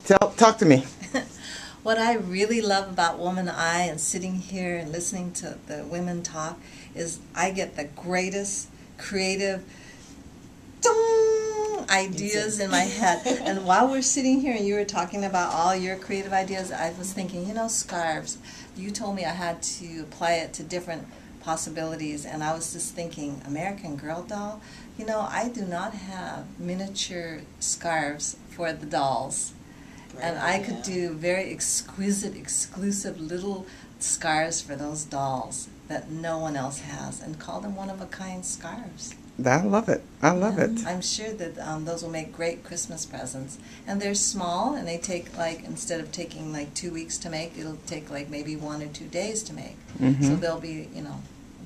Talk to me. What I really love about Woman Eye and sitting here and listening to the women talk is I get the greatest creative ideas in my head. And while we're sitting here and you were talking about all your creative ideas, I was thinking, scarves. You told me I had to apply it to different possibilities, and I was just thinking, American Girl doll, I do not have miniature scarves for the dolls. And I could do very exquisite, exclusive little scarves for those dolls that no one else has, and call them one-of-a-kind scarves. I love it. I love it. I'm sure that those will make great Christmas presents. And they're small, and they take, instead of taking 2 weeks to make, it'll take maybe 1 or 2 days to make. So they'll be,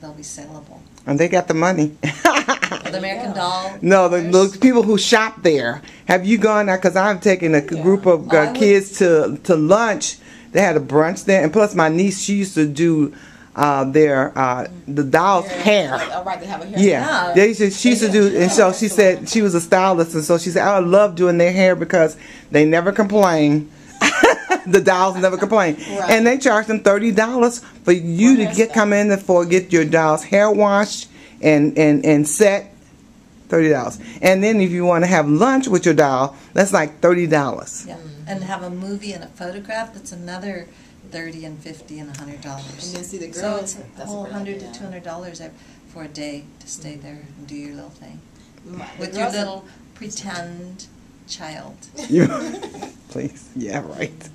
they'll be saleable. And they got the money. The American Doll? No, the people who shop there. Have you gone there? Because I've taken a group of kids to lunch. They had a brunch there. And plus my niece, she used to do the doll's hair. They have a hair. Yeah. She used to do, and so she said she was a stylist, and so she said, I love doing their hair because they never complain. The dolls never complain. Right. And they charge them $30 for you to come in and get your doll's hair washed and set. $30. And then if you want to have lunch with your doll, that's like $30. Yeah. And have a movie and a photograph, that's another $30 and $50 and $100. And then see the girls. So it's a whole $100 to $200 for a day to stay there and do your little thing with your little pretend child. Please, yeah, right.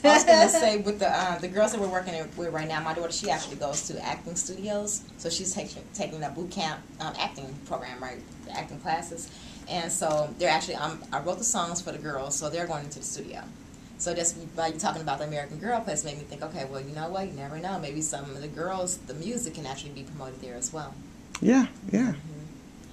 I was going to say, with the girls that we're working with right now, my daughter, she actually goes to acting studios. So she's taking a boot camp acting program, right, the acting classes. And so they're actually, I wrote the songs for the girls, so they're going into the studio. So just by you talking about the American Girl place made me think, okay, well, you know what, you never know. Maybe some of the girls, the music can actually be promoted there as well. Yeah, yeah.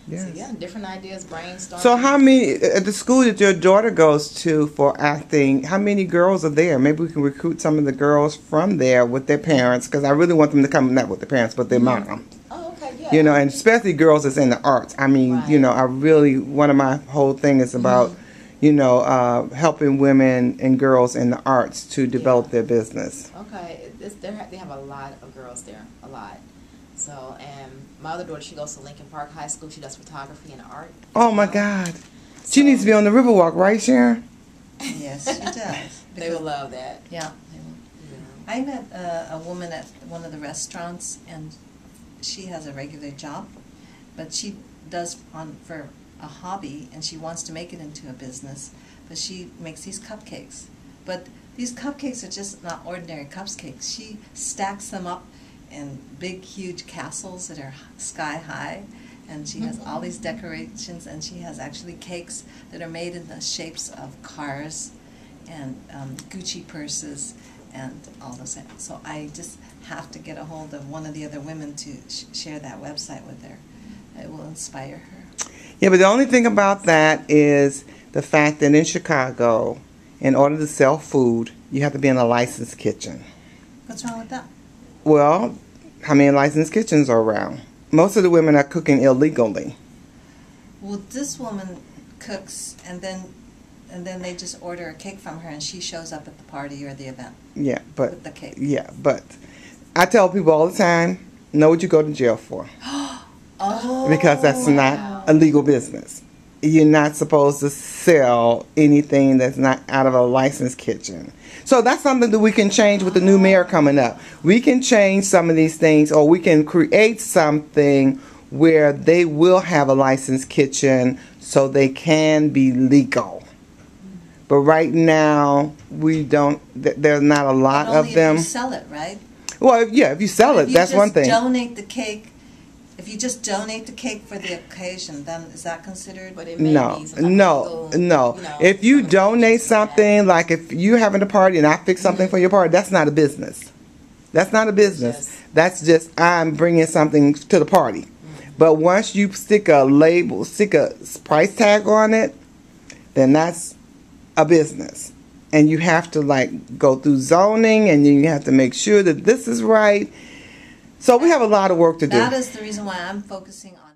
Yes. So yeah, different ideas, brainstorm. So how many, at the school that your daughter goes to for acting, how many girls are there? Maybe we can recruit some of the girls from there with their parents, because I really want them to come, not with their parents, but their mom. Oh, okay, yeah. And especially girls that's in the arts. I mean, I really, one of my whole thing is about, helping women and girls in the arts to develop their business. Okay, they have a lot of girls there, a lot. So, and my other daughter, she goes to Lincoln Park High School. She does photography and art. Oh, my God. She needs to be on the Riverwalk, right, Sharon? Yes, she does. They will love that. Yeah. I met a woman at one of the restaurants, and she has a regular job, but she does for a hobby, and she wants to make it into a business, but she makes these cupcakes. But these cupcakes are just not ordinary cupcakes. She stacks them up in big, huge castles that are sky high, and she has all these decorations, and she has actually cakes that are made in the shapes of cars and Gucci purses and all those things. So I just have to get a hold of one of the other women to share that website with her. It will inspire her. Yeah, but the only thing about that is the fact that in Chicago, in order to sell food, you have to be in a licensed kitchen. What's wrong with that? Well, how many licensed kitchens are around? Most of the women are cooking illegally. Well, this woman cooks, and then they just order a cake from her, and she shows up at the party or the event. Yeah, but with the cake. Yeah, but I tell people all the time, know what you go to jail for. Because that's not a legal business. You're not supposed to sell anything that's not out of a licensed kitchen. So that's something that we can change with the new mayor coming up. We can change some of these things, or we can create something where they will have a licensed kitchen so they can be legal. But right now, we don't, there's not a lot but only of them. If you sell it, right? Well, yeah, if you sell it, that's one thing. Donate the cake. If you just donate the cake for the occasion, then is that considered? But it may No. be some If you donate something, like if you're having a party and I fix something for your party, that's not a business. That's not a business. That's just I'm bringing something to the party. But once you stick a label, stick a price tag on it, then that's a business. And you have to go through zoning, and you have to make sure that this is right. So we have a lot of work to do. That is the reason why I'm focusing on